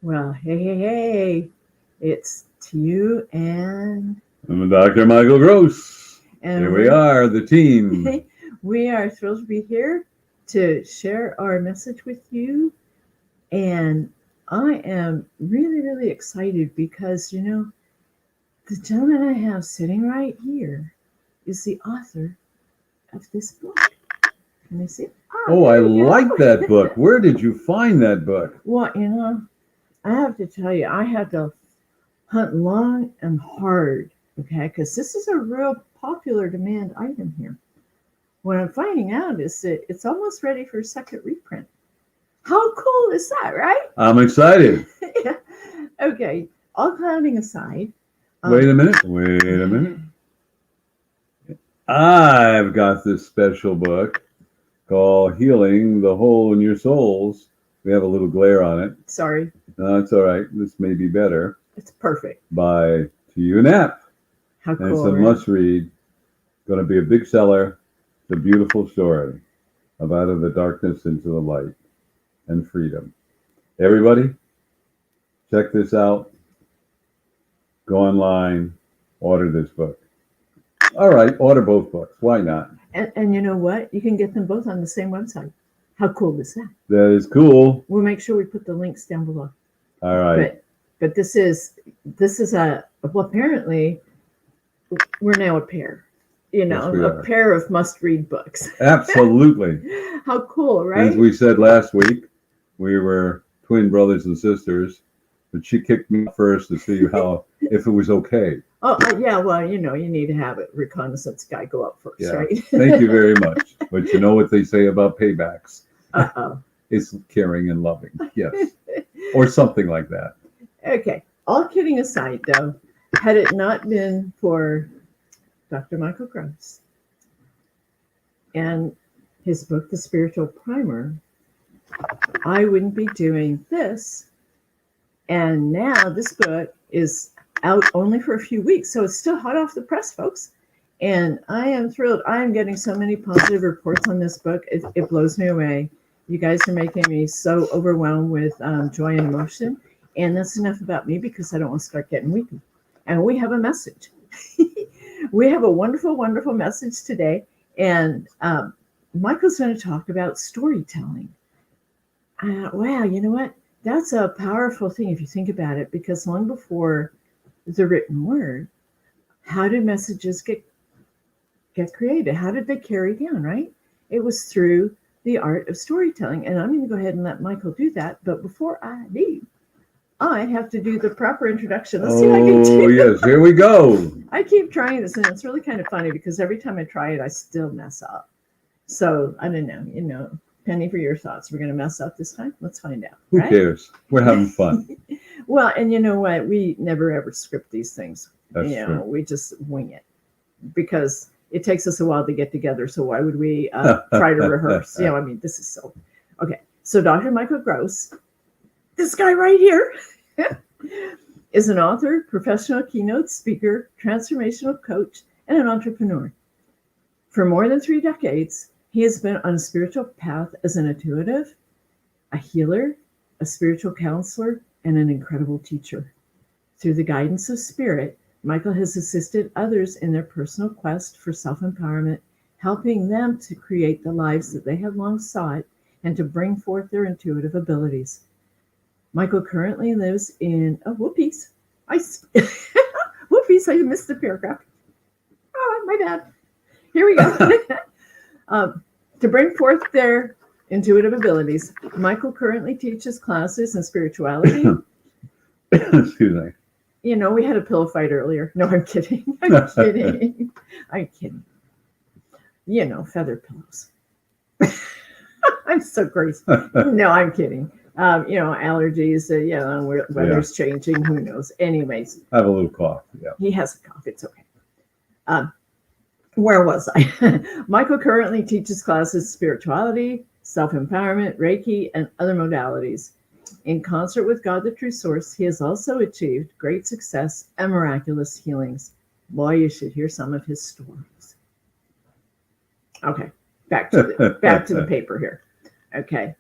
Well, hey. It's Tiiu and I'm Dr. Michael Gross. Here we we're are, the team. we are thrilled to be here to share our message with you. And I am really excited because the gentleman I have sitting right here is the author of this book. Can you see? Oh, I There you like that go. book. Where did you find that book? Well, I have to tell you, I had to hunt long and hard, okay, because this is a real popular demand item here. What I'm finding out is that it's almost ready for a second reprint. How cool is that, right? I'm excited. Yeah. Okay, all clowning aside. Wait a minute. I've got this special book called Healing the Hole in Your Souls. We have a little glare on it. Sorry, No, it's all right. This may be better. it's perfect. By Tiiu Napp. How And it's cool, a right? must read. Going to be a big seller. It's a beautiful story of out of the darkness into the light and freedom. Everybody, check this out. Go online, order this book. All right, order both books. Why not? And you know what? You can get them both on the same website. How cool is that? That is cool. We'll make sure we put the links down below. All right. But this is a well, apparently we're now a pair. Yes, we A are. pair of must-read books. Absolutely. How cool, right? As we said last week, we were twin brothers and sisters, but she kicked me first to see if it was okay. Oh, yeah. Well, you need to have a reconnaissance guy go up first, Yeah. right? Thank you very much. But you know what they say about paybacks? Uh-oh. It's caring and loving. Yes. Or something like that. Okay. All kidding aside, though, had it not been for Dr. Michael Gross and his book, The Spiritual Primer, I wouldn't be doing this. And now this book is out only for a few weeks, so it's still hot off the press, folks. And I am thrilled. I am getting so many positive reports on this book. It blows me away. You guys are making me so overwhelmed with joy and emotion. And that's enough about me because I don't want to start getting weepy. And we have a message. We have a wonderful message today. And Michael's going to talk about storytelling. Wow, you know what? That's a powerful thing if you think about it, because long before the written word, how did messages get created? How did they carry down, right? It was through the art of storytelling. And I'm going to go ahead and let Michael do that. But before I do, I have to do the proper introduction. Let's see if I can do Oh, yes, here we go. I keep trying this, and it's really kind of funny because every time I try it, I still mess up. So I don't know, penny for your thoughts. We're going to mess up this time. Let's find out. Who right? cares? We're having fun. Well, and you know what? We never ever script these things. That's true. We just wing it because it takes us a while to get together. So why would we try to rehearse? This is so okay. So Dr. Michael Gross, this guy right here, is an author, professional keynote speaker, transformational coach, and an entrepreneur. For more than 3 decades, he has been on a spiritual path as an intuitive, a healer, a spiritual counselor, and an incredible teacher. Through the guidance of spirit, Michael has assisted others in their personal quest for self-empowerment, helping them to create the lives that they have long sought and to bring forth their intuitive abilities. Michael currently lives in whoopies. Whoopies, I missed the paragraph. Oh, my bad. Here we go. To bring forth their intuitive abilities, Michael currently teaches classes in spirituality. Excuse me. We had a pillow fight earlier. No, I'm kidding. I'm kidding. Feather pillows. I'm so crazy. No, I'm kidding. Allergies, weather's changing. Who knows? Anyways. I have a little cough. Yeah. He has a cough. It's okay. Where was I? Michael currently teaches classes spirituality, self-empowerment, Reiki, and other modalities. In concert with God, the True Source, he has also achieved great success and miraculous healings. Boy, you should hear some of his stories. Okay, back to the paper here. Okay.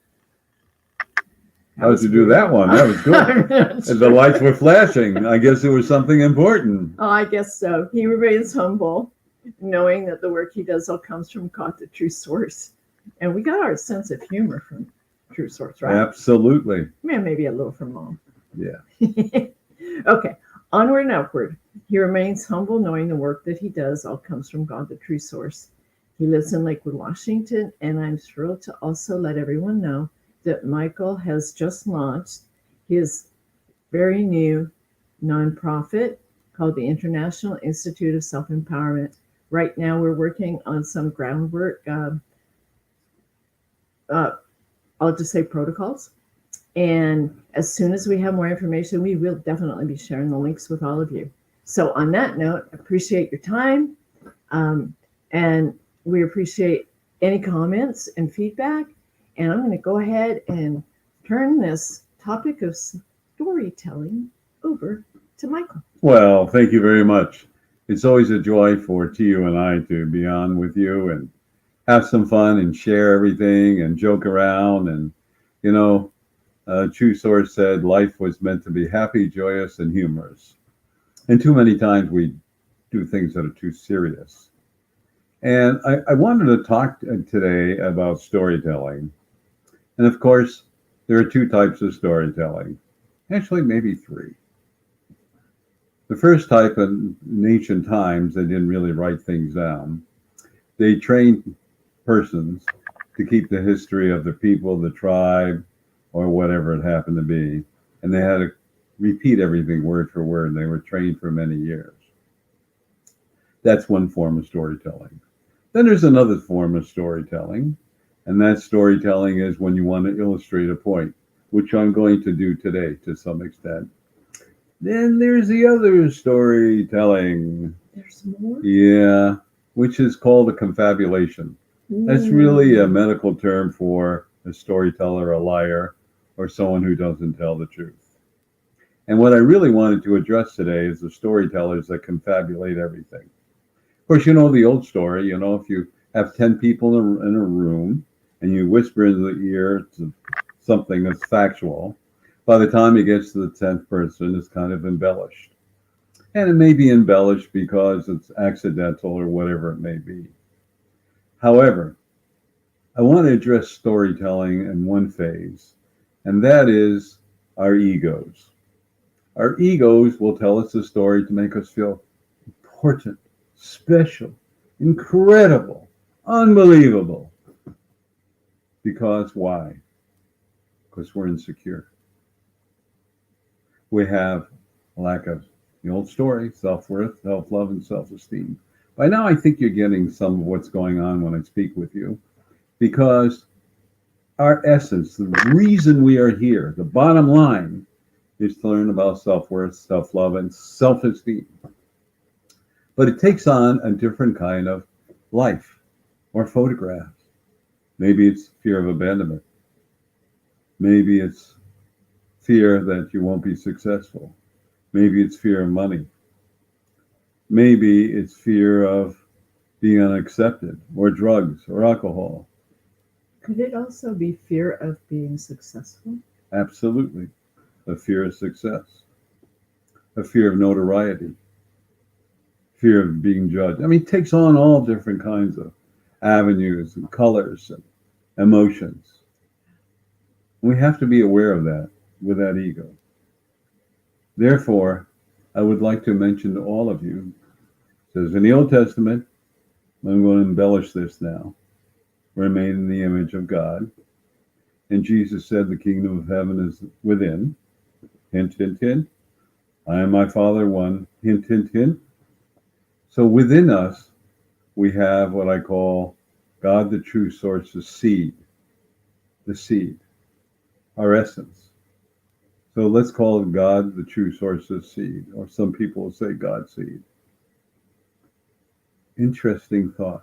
How'd you do that one? That was good. And the lights were flashing. I guess it was something important. Oh, I guess so. He remains humble, knowing that the work he does all comes from God, the true source. And we got our sense of humor from true source, right? Absolutely. Man, maybe a little from mom. Yeah. Okay, onward and upward. He remains humble, knowing the work that he does all comes from God, the true source. He lives in Lakewood, Washington, and I'm thrilled to also let everyone know that Michael has just launched his very new nonprofit called the International Institute of Self-Empowerment. Right now, we're working on some groundwork, I'll just say protocols. And as soon as we have more information, we will definitely be sharing the links with all of you. So on that note, appreciate your time. And we appreciate any comments and feedback. And I'm going to go ahead and turn this topic of storytelling over to Michael. Well, thank you very much. It's always a joy for Tiiu and I to be on with you and have some fun and share everything and joke around. And, you know, True Source said life was meant to be happy, joyous, and humorous. And too many times we do things that are too serious. And I wanted to talk today about storytelling. And of course, there are two types of storytelling. Actually, maybe three. The first type, in ancient times, they didn't really write things down. They trained persons to keep the history of the people, the tribe, or whatever it happened to be. And they had to repeat everything word for word. They were trained for many years. That's one form of storytelling. Then there's another form of storytelling. And that storytelling is when you want to illustrate a point, which I'm going to do today to some extent. Then there's the other storytelling. There's more? Yeah, which is called a confabulation. That's really a medical term for a storyteller, a liar, or someone who doesn't tell the truth. And what I really wanted to address today is the storytellers that confabulate everything. Of course, you know the old story, if you have 10 people in a room and you whisper in the ear to something that's factual, by the time it gets to the 10th person, it's kind of embellished. And it may be embellished because it's accidental or whatever it may be. However, I want to address storytelling in one phase, and that is our egos. Our egos will tell us a story to make us feel important, special, incredible, unbelievable. Because why? Because we're insecure. We have a lack of the old story, self-worth, self-love, and self-esteem. By now, I think you're getting some of what's going on when I speak with you, because our essence, the reason we are here, the bottom line, is to learn about self-worth, self-love, and self-esteem. But it takes on a different kind of life or photograph. Maybe it's fear of abandonment. Maybe it's fear that you won't be successful. Maybe it's fear of money. Maybe it's fear of being unaccepted, or drugs, or alcohol. Could it also be fear of being successful? Absolutely. A fear of success. A fear of notoriety. Fear of being judged. I mean, it takes on all different kinds of avenues and colors and emotions. We have to be aware of that with that ego. Therefore, I would like to mention to all of you, it says in the Old Testament, I'm going to embellish this now, we're made in the image of God. And Jesus said the kingdom of heaven is within. Hint, hint, hint. I and my Father one. Hint, hint, hint. So within us, we have what I call God, the true source, the seed, our essence. So let's call it God, the true source of seed, or some people will say God seed. Interesting thought.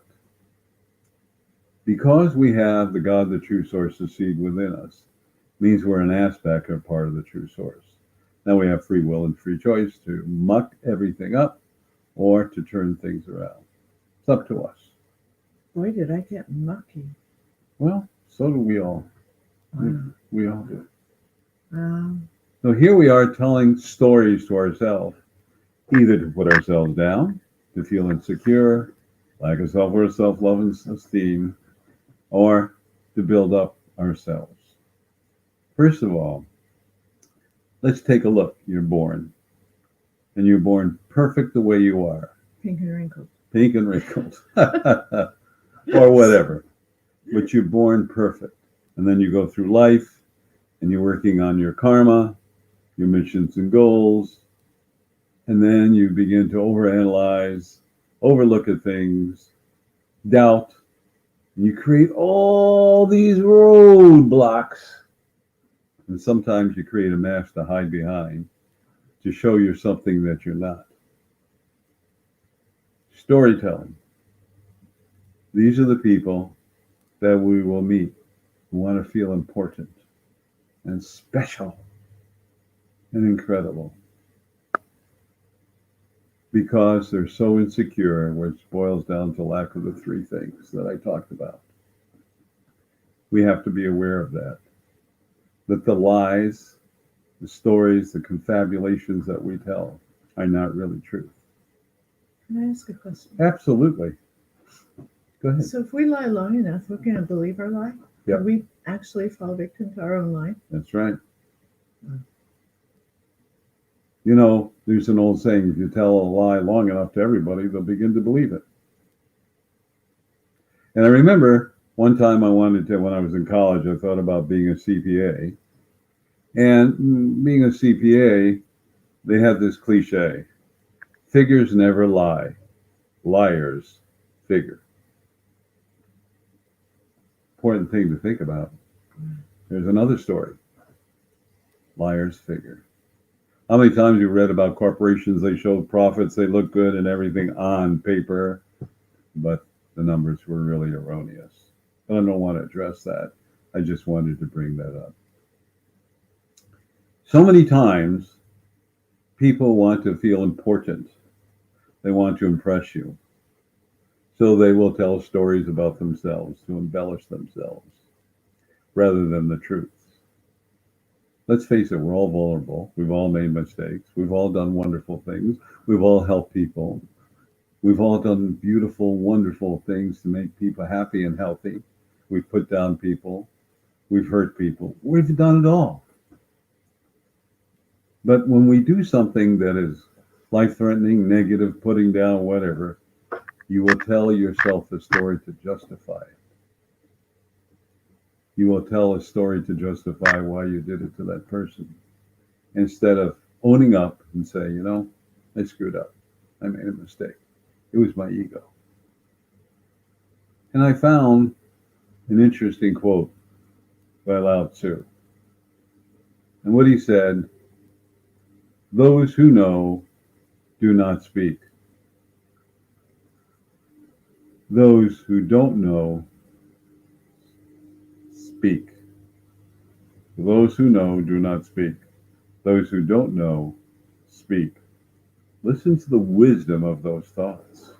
Because we have the God, the true source of seed within us, means we're an aspect or part of the true source. Now we have free will and free choice to muck everything up or to turn things around. It's up to us. Boy, did I get mucky. Well, so do we all. Wow. We all do. So here we are telling stories to ourselves, either to put ourselves down, to feel insecure, lack of self-worth, self-love, and esteem, or to build up ourselves. First of all, let's take a look. You're born, and you're born perfect the way you are. Pink and wrinkled. Pink and wrinkled. Or whatever. But you're born perfect. And then you go through life, and you're working on your karma, your missions and goals, and then you begin to overanalyze, overlook at things, doubt, and you create all these roadblocks. And sometimes you create a mask to hide behind to show you're something that you're not. Storytelling. These are the people that we will meet who want to feel important and special and incredible because they're so insecure, which boils down to lack of the three things that I talked about. We have to be aware of that the lies, the stories, the confabulations that we tell are not really truth. Can I ask a question? Absolutely. Go ahead. So if we lie long enough, we're going to believe our lie? Yep. We actually fall victim to our own lie? That's right. You know, there's an old saying, if you tell a lie long enough to everybody, they'll begin to believe it. And I remember one time when I was in college, I thought about being a CPA. And being a CPA, they had this cliche, figures never lie, liars figure. Important thing to think about. There's another story, liars figure. How many times you read about corporations, they showed profits, they look good and everything on paper, but the numbers were really erroneous. But I don't want to address that. I just wanted to bring that up. So many times, people want to feel important. They want to impress you. So they will tell stories about themselves to embellish themselves rather than the truth. Let's face it, we're all vulnerable. We've all made mistakes. We've all done wonderful things. We've all helped people. We've all done beautiful, wonderful things to make people happy and healthy. We've put down people. We've hurt people. We've done it all. But when we do something that is life-threatening, negative, putting down, whatever, you will tell yourself a story to justify it. You will tell a story to justify why you did it to that person. Instead of owning up and say, you know, I screwed up. I made a mistake. It was my ego. And I found an interesting quote by Lao Tzu. And what he said, those who know do not speak. Those who don't know speak. Those who know do not speak. Those who don't know speak. Listen to the wisdom of those thoughts.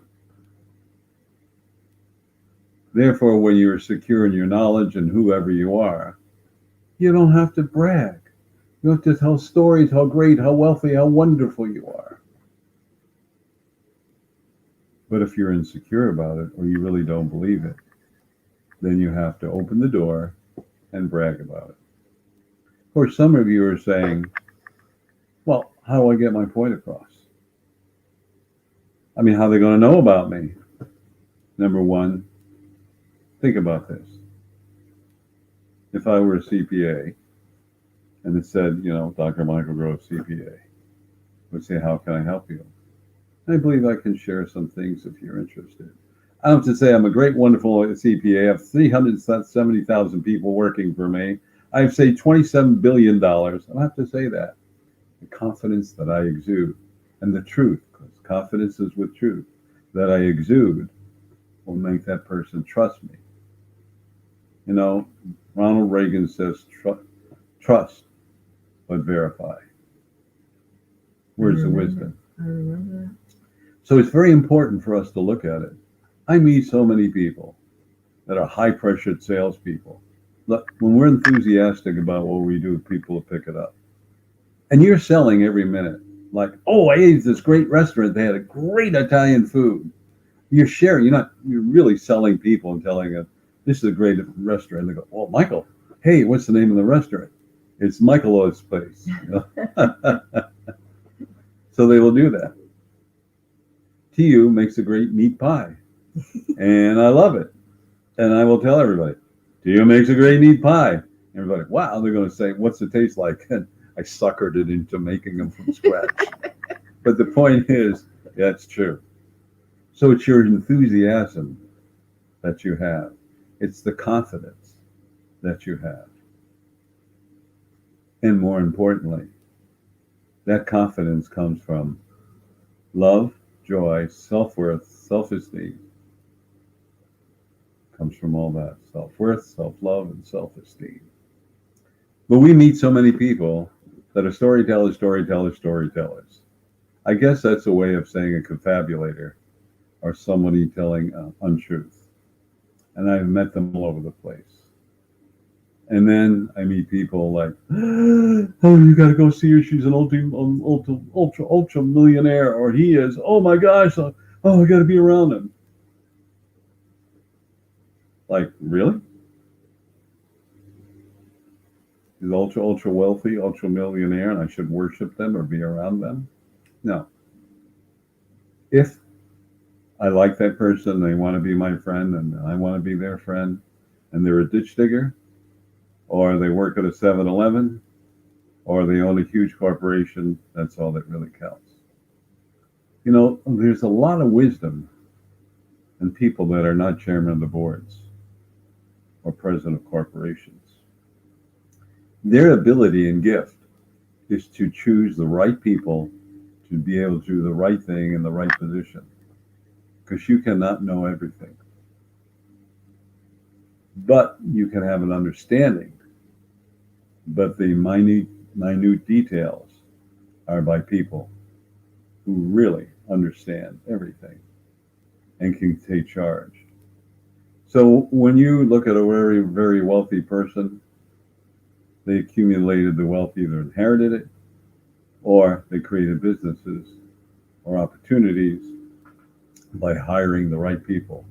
Therefore, when you are secure in your knowledge and whoever you are, you don't have to brag. You don't have to tell stories how great, how wealthy, how wonderful you are. But if you're insecure about it or you really don't believe it, then you have to open the door and brag about it. Of course, some of you are saying, well, how do I get my point across? I mean, how are they going to know about me? Number one, think about this. If I were a CPA and it said, you know, Dr. Michael Grove, CPA, would say, how can I help you? I believe I can share some things if you're interested. I don't have to say I'm a great, wonderful CPA. I have 370,000 people working for me. I have, say, $27 billion. I don't have to say that. The confidence that I exude and the truth, because confidence is with truth, that I exude will make that person trust me. You know, Ronald Reagan says, trust, but verify. Where's the wisdom? I remember that. So it's very important for us to look at it. I meet so many people that are high-pressured salespeople, Look, when we're enthusiastic about what we do, people will pick it up. And you're selling every minute. Like, oh, I ate this great restaurant. They had a great Italian food. You're sharing. You're really selling people and telling them, this is a great restaurant. They go, well, Michael, hey, what's the name of the restaurant? It's Michael's place. So they will do that. Tiiu makes a great meat pie. And I love it. And I will tell everybody, Tiiu makes a great meat pie. Everybody, wow, they're going to say, what's it taste like? And I suckered it into making them from scratch. But the point is, that's true. So it's your enthusiasm that you have. It's the confidence that you have. And more importantly, that confidence comes from love, joy, self-worth, self-esteem. Comes from all that. Self-worth, self-love, and self-esteem. But we meet so many people that are storytellers. I guess that's a way of saying a confabulator or somebody telling untruth. And I've met them all over the place. And then I meet people like, oh, you got to go see her. She's an ultra millionaire, or he is. Oh my gosh. Oh, I got to be around him. Like, really? He's ultra wealthy, ultra millionaire, and I should worship them or be around them? No. If I like that person, they want to be my friend, and I want to be their friend, and they're a ditch digger, or they work at a 7-Eleven, or they own a huge corporation, that's all that really counts. You know, there's a lot of wisdom in people that are not chairman of the boards or president of corporations. Their ability and gift is to choose the right people to be able to do the right thing in the right position. Because you cannot know everything. But you can have an understanding. But the minute details are by people who really understand everything and can take charge. So when you look at a very, very wealthy person, they accumulated the wealth, either inherited it, or they created businesses or opportunities by hiring the right people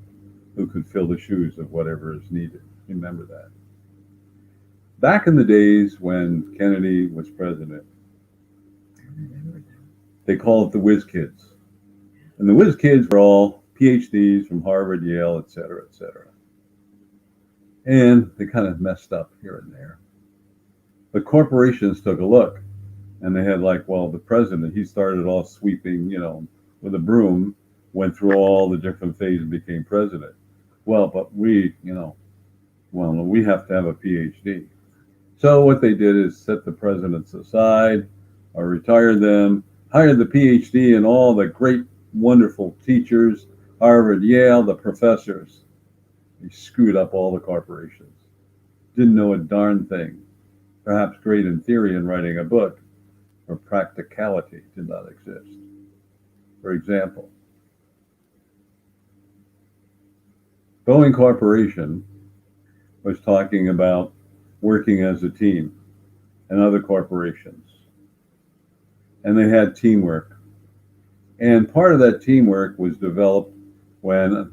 who could fill the shoes of whatever is needed. Remember that. Back in the days when Kennedy was president, they called it the whiz kids. And the whiz kids were all PhDs from Harvard, Yale, et cetera, et cetera. And they kind of messed up here and there. But corporations took a look, and they had the president, he started off sweeping, with a broom, went through all the different phases and became president. Well, but we have to have a PhD. So what they did is set the presidents aside or retired them, hired the PhD and all the great, wonderful teachers, Harvard, Yale, the professors. They screwed up all the corporations. Didn't know a darn thing. Perhaps great in theory in writing a book, or practicality did not exist. For example, Boeing Corporation was talking about working as a team and other corporations. And they had teamwork. And part of that teamwork was developed when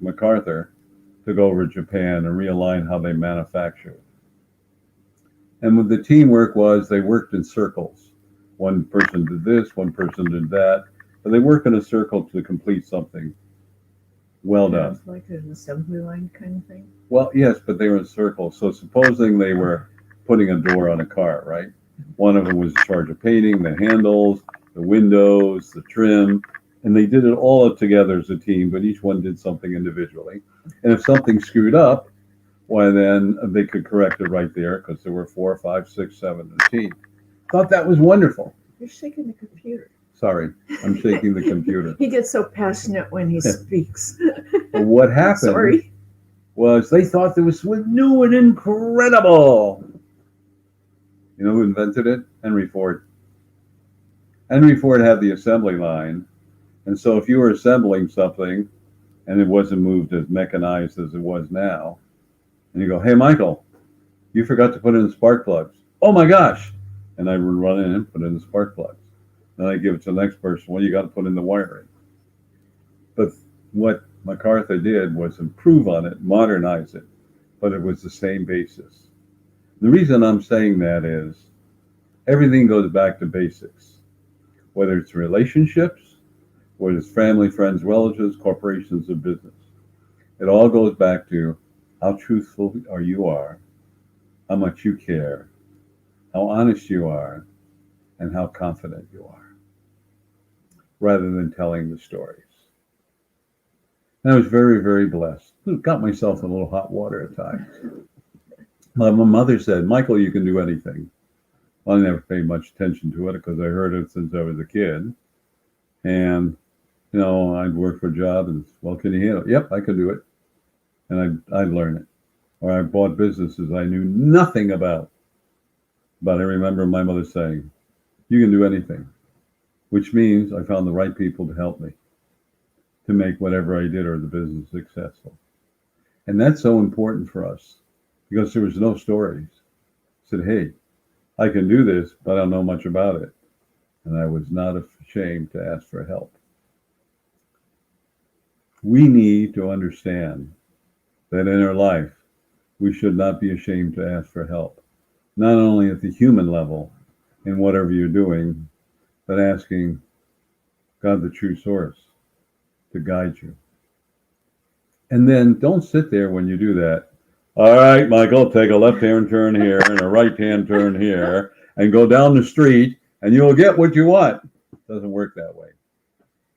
MacArthur took over Japan and realigned how they manufactured. And what the teamwork was, they worked in circles. One person did this, one person did that, but they worked in a circle to complete something well done. It's like an assembly line kind of thing? Well, yes, but they were in circles. So supposing they were putting a door on a car, right? One of them was in charge of painting, the handles, the windows, the trim, and they did it all together as a team, but each one did something individually. And if something screwed up, why then they could correct it right there, because there were 4, 5, 6, 7 in the team. Thought that was wonderful. You're shaking the computer. Sorry, I'm shaking the computer. He gets so passionate when he speaks. But what happened was they thought this was new and incredible. You know who invented it? Henry Ford. Henry Ford had the assembly line. And so if you were assembling something and it wasn't moved as mechanized as it was now, and you go, hey, Michael, You forgot to put in the spark plugs. Oh my gosh! And I would run in and put in the spark plugs. Then I give it to the next person. Well, you got to put in the wiring. But what MacArthur did was improve on it, modernize it, but it was the same basis. The reason I'm saying that is everything goes back to basics, whether it's relationships, whether it's family, friends, relatives, corporations, or business. It all goes back to how truthful you are, how much you care, how honest you are, and how confident you are, rather than telling the stories. And I was very, very blessed. Got myself in a little hot water at times. My mother said, Michael, you can do anything. Well, I never paid much attention to it because I heard it since I was a kid. And, I'd work for a job and, well, can you handle it? Yep, I can do it. And I'd learn it. Or I bought businesses I knew nothing about. But I remember my mother saying, you can do anything, which means I found the right people to help me to make whatever I did or the business successful. And that's so important for us because there was no stories. I said, hey, I can do this, but I don't know much about it. And I was not ashamed to ask for help. We need to understand that in our life, we should not be ashamed to ask for help, not only at the human level in whatever you're doing, but asking God, the true source, to guide you. And then don't sit there when you do that. All right, Michael, take a left-hand turn here and a right-hand turn here and go down the street and you'll get what you want. It doesn't work that way.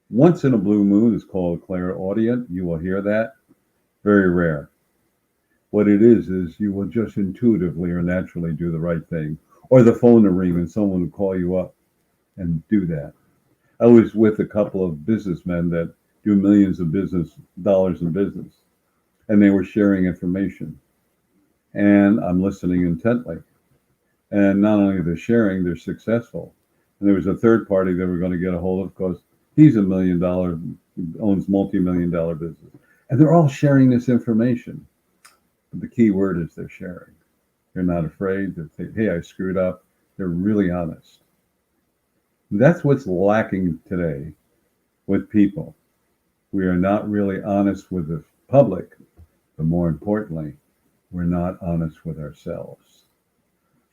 Once in a blue moon is called clairaudient. You will hear that. Very rare. What it is you will just intuitively or naturally do the right thing. Or the phone will ring and someone will call you up and do that. I was with a couple of businessmen that do millions of dollars in business. And they were sharing information. And I'm listening intently. And not only they're sharing, they're successful. And there was a third party they were going to get a hold of because he's $1 million, owns multi-million-dollar business. And they're all sharing this information. But the key word is they're sharing. They're not afraid. They're saying, hey, I screwed up. They're really honest. That's what's lacking today with people. We are not really honest with the public, but more importantly, we're not honest with ourselves.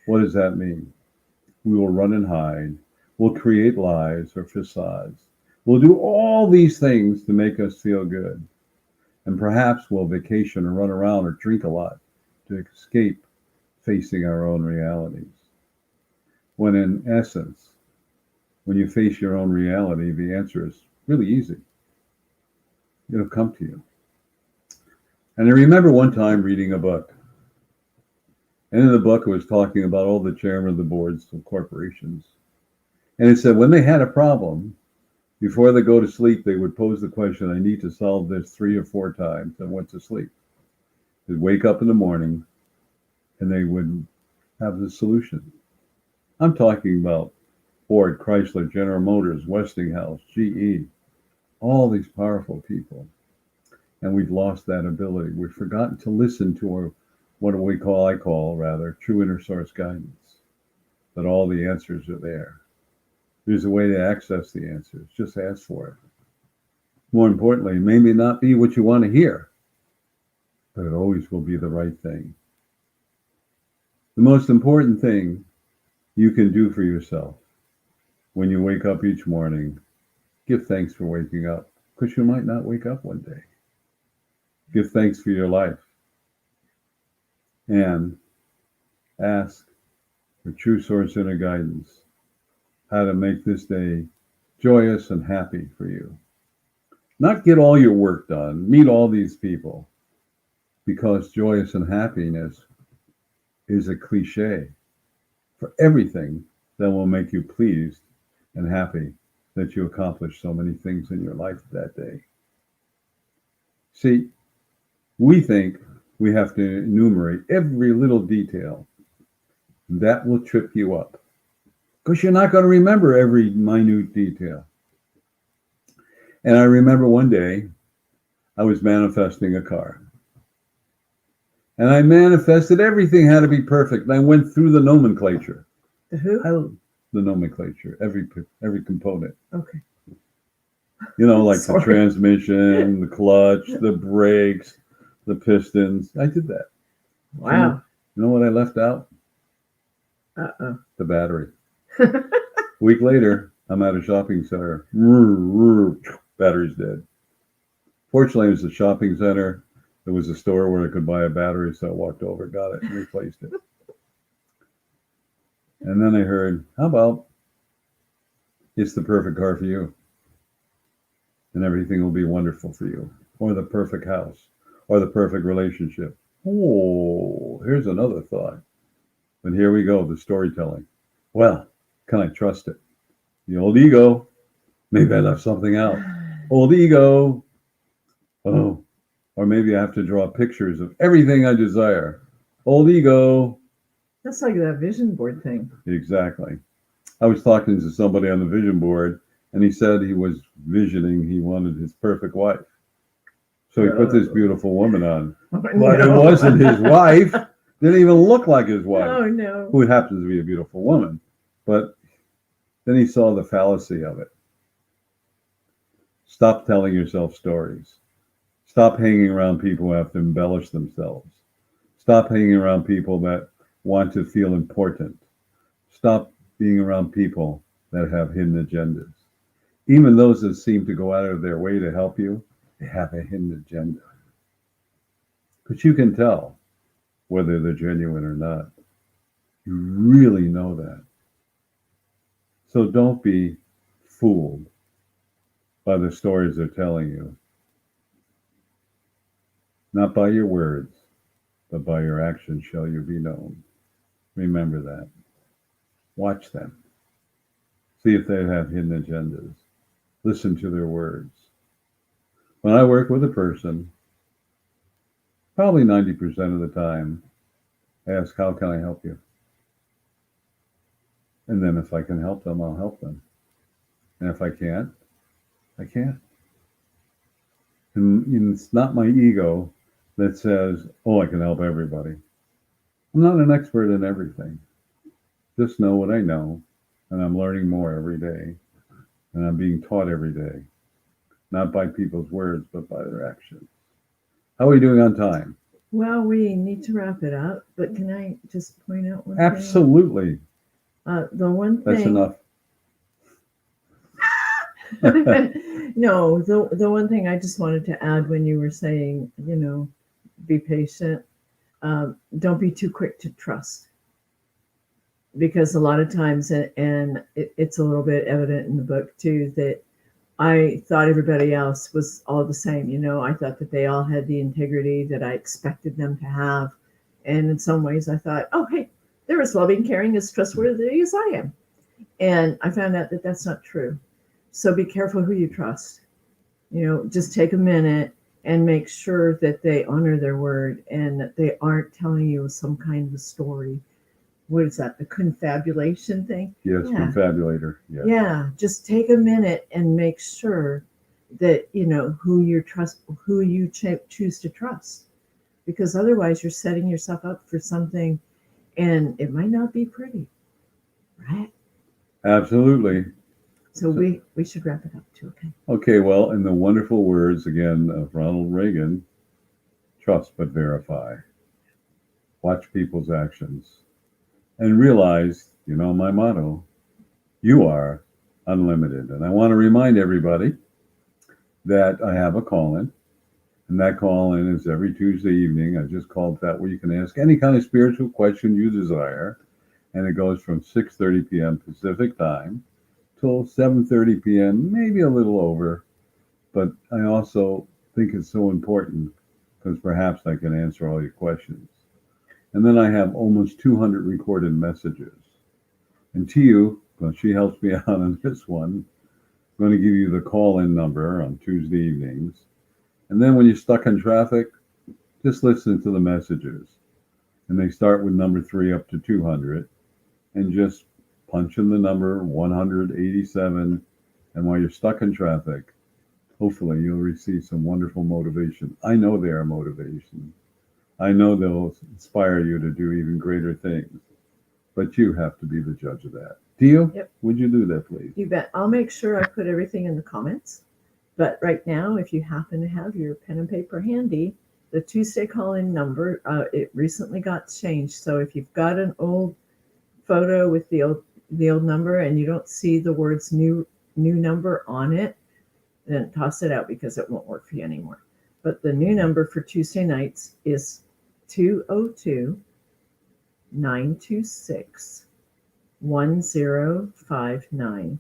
What does that mean? We will run and hide. We'll create lies or facades. We'll do all these things to make us feel good. And perhaps we'll vacation or run around or drink a lot to escape facing our own realities. When in essence, when you face your own reality, the answer is really easy. It'll come to you. And I remember one time reading a book. And in the book, it was talking about all the chairmen of the boards of corporations. And it said when they had a problem, before they go to sleep, they would pose the question, I need to solve this 3 or 4 times, and went to sleep. They'd wake up in the morning, and they would have the solution. I'm talking about Ford, Chrysler, General Motors, Westinghouse, GE, all these powerful people. And we've lost that ability. We've forgotten to listen to our, I call true inner source guidance. But all the answers are there. There's a way to access the answers. Just ask for it. More importantly, it may not be what you want to hear, but it always will be the right thing. The most important thing you can do for yourself when you wake up each morning, give thanks for waking up, because you might not wake up one day. Give thanks for your life. And ask for true source inner guidance, how to make this day joyous and happy for you. Not get all your work done, meet all these people, because joyous and happiness is a cliche for everything that will make you pleased and happy that you accomplished so many things in your life that day. See, we think we have to enumerate every little detail. That will trip you up because you're not going to remember every minute detail. And I remember one day I was manifesting a car. And I manifested everything had to be perfect. And I went through the nomenclature. The who? The nomenclature, every component. Okay. You know, like the Sorry. transmission, the clutch, the brakes, the pistons. I did that. Wow. You know what I left out? Uh-oh. The battery. A week later, I'm at a shopping center. Battery's dead. Fortunately, it was a shopping center. There was a store where I could buy a battery, so I walked over, got it, and replaced it. And then I heard, how about it's the perfect car for you? And everything will be wonderful for you. Or the perfect house. Or the perfect relationship. Oh, here's another thought. But here we go, the storytelling. Well, can I trust it? The old ego. Maybe I left something out. Old ego. Oh, or maybe I have to draw pictures of everything I desire. Old ego. That's like that vision board thing. Exactly. I was talking to somebody on the vision board, and he said he was visioning he wanted his perfect wife. So he put this beautiful woman on. But it wasn't his wife. Didn't even look like his wife. Oh, no. Who happens to be a beautiful woman. But then he saw the fallacy of it. Stop telling yourself stories. Stop hanging around people who have to embellish themselves. Stop hanging around people that want to feel important. Stop being around people that have hidden agendas. Even those that seem to go out of their way to help you, they have a hidden agenda. But you can tell whether they're genuine or not. You really know that. So don't be fooled by the stories they're telling you. Not by your words, but by your actions shall you be known. Remember that. Watch them. See if they have hidden agendas. Listen to their words. When I work with a person, probably 90% of the time, I ask, how can I help you? And then if I can help them, I'll help them. And if I can't, I can't. And it's not my ego that says, oh, I can help everybody. I'm not an expert in everything. Just know what I know, and I'm learning more every day, and I'm being taught every day, not by people's words, but by their actions. How are we doing on time? Well, we need to wrap it up, but can I just point out one thing? Absolutely. The one thing. That's enough. No, the one thing I just wanted to add when you were saying, be patient. Don't be too quick to trust. Because a lot of times, and it's a little bit evident in the book too, that I thought everybody else was all the same. I thought that they all had the integrity that I expected them to have. And in some ways I thought, oh, hey, they're as loving, caring, as trustworthy as I am. And I found out that that's not true. So be careful who you trust. Just take a minute and make sure that they honor their word and that they aren't telling you some kind of a story. What is that? The confabulation thing? Yes, Yeah. confabulator. Yes. Yeah. Just take a minute and make sure that who you choose to trust, because otherwise you're setting yourself up for something, and it might not be pretty, right? Absolutely. So we should wrap it up too. Okay. Okay. Well, in the wonderful words again of Ronald Reagan, trust but verify. Watch people's actions. And realize, my motto, you are unlimited. And I want to remind everybody that I have a call-in, and that call-in is every Tuesday evening. I just called that, where you can ask any kind of spiritual question you desire, and it goes from 6:30 p.m. Pacific time till 7:30 p.m., maybe a little over. But I also think it's so important because perhaps I can answer all your questions. And then I have almost 200 recorded messages. And Tiiu, well, she helps me out on this one. I'm going to give you the call-in number on Tuesday evenings. And then when you're stuck in traffic, just listen to the messages. And they start with number 3 up to 200. And just punch in the number 187. And while you're stuck in traffic, hopefully you'll receive some wonderful motivation. I know they are motivation. I know they'll inspire you to do even greater things, but you have to be the judge of that. Tiiu, Yep. would you do that, please? You bet. I'll make sure I put everything in the comments. But right now, if you happen to have your pen and paper handy, the Tuesday call-in number, it recently got changed. So if you've got an old photo with the old number and you don't see the words new number on it, then toss it out because it won't work for you anymore. But the new number for Tuesday nights is 202-926-1059.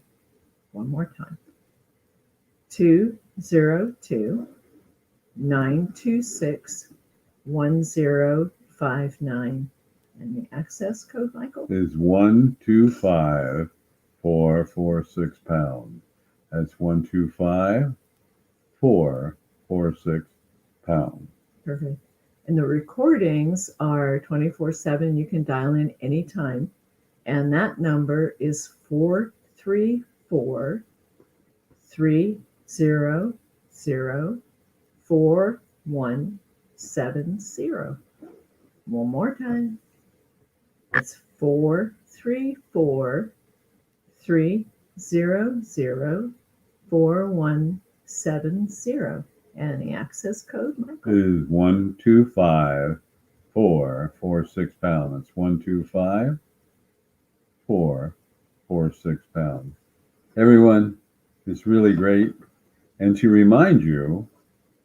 One more time. 202-926-1059. And the access code, Michael? Is 125446 pound. That's 125446 pound. Perfect. And the recordings are 24/7. You can dial in anytime. And that number is 434-300-4170. One more time. It's 434-300-4170. And the access code, Michael? Is 125446 pound. That's 125446 pound. Everyone, it's really great. And to remind you,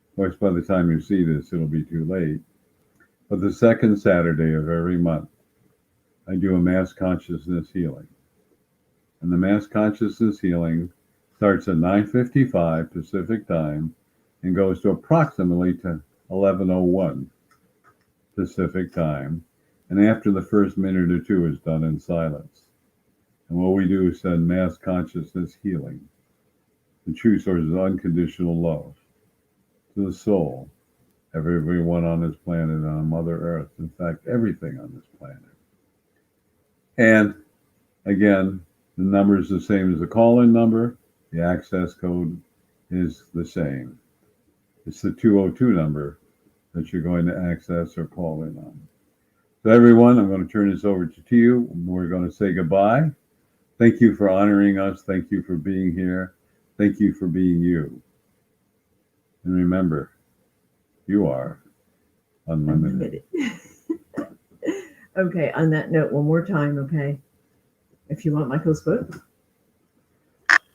of course, by the time you see this, it'll be too late. But the second Saturday of every month, I do a mass consciousness healing. And the mass consciousness healing starts at 9:55 Pacific time and goes to approximately to 11:01 Pacific time. And after the first minute or two is done in silence. And what we do is send mass consciousness healing, the true source of unconditional love, to the soul of everyone on this planet and on Mother Earth. In fact, everything on this planet. And again, the number is the same as the call-in number. The access code is the same. It's the 202 number that you're going to access or call in on. So everyone, I'm going to turn this over to Tiiu. We're going to say goodbye. Thank you for honoring us. Thank you for being here. Thank you for being you. And remember, you are unlimited. Okay, on that note, one more time, okay? If you want Michael's book,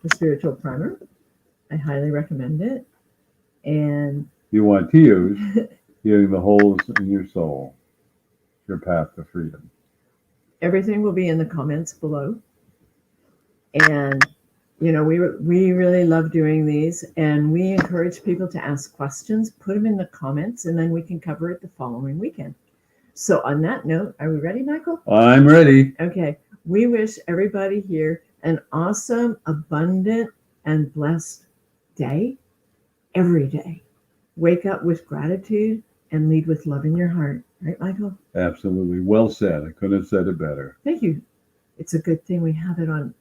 The Spiritual Primer, I highly recommend it. And you want Tiiu's healing the holes in your soul, your path to freedom. Everything will be in the comments below. And, you know, we really love doing these, and we encourage people to ask questions, put them in the comments, and then we can cover it the following weekend. So on that note, are we ready, Michael? I'm ready. Okay. We wish everybody here an awesome, abundant, and blessed day every day. Wake up with gratitude and lead with love in your heart. Right, Michael? Absolutely. Well said. I couldn't have said it better. Thank you. It's a good thing we have it on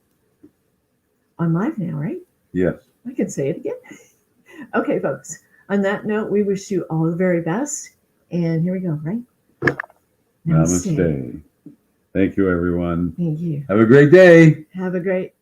live now, right? Yes. I can say it again. Okay, folks. On that note, we wish you all the very best. And here we go, right? Namaste. Thank you, everyone. Thank you. Have a great day. Have a great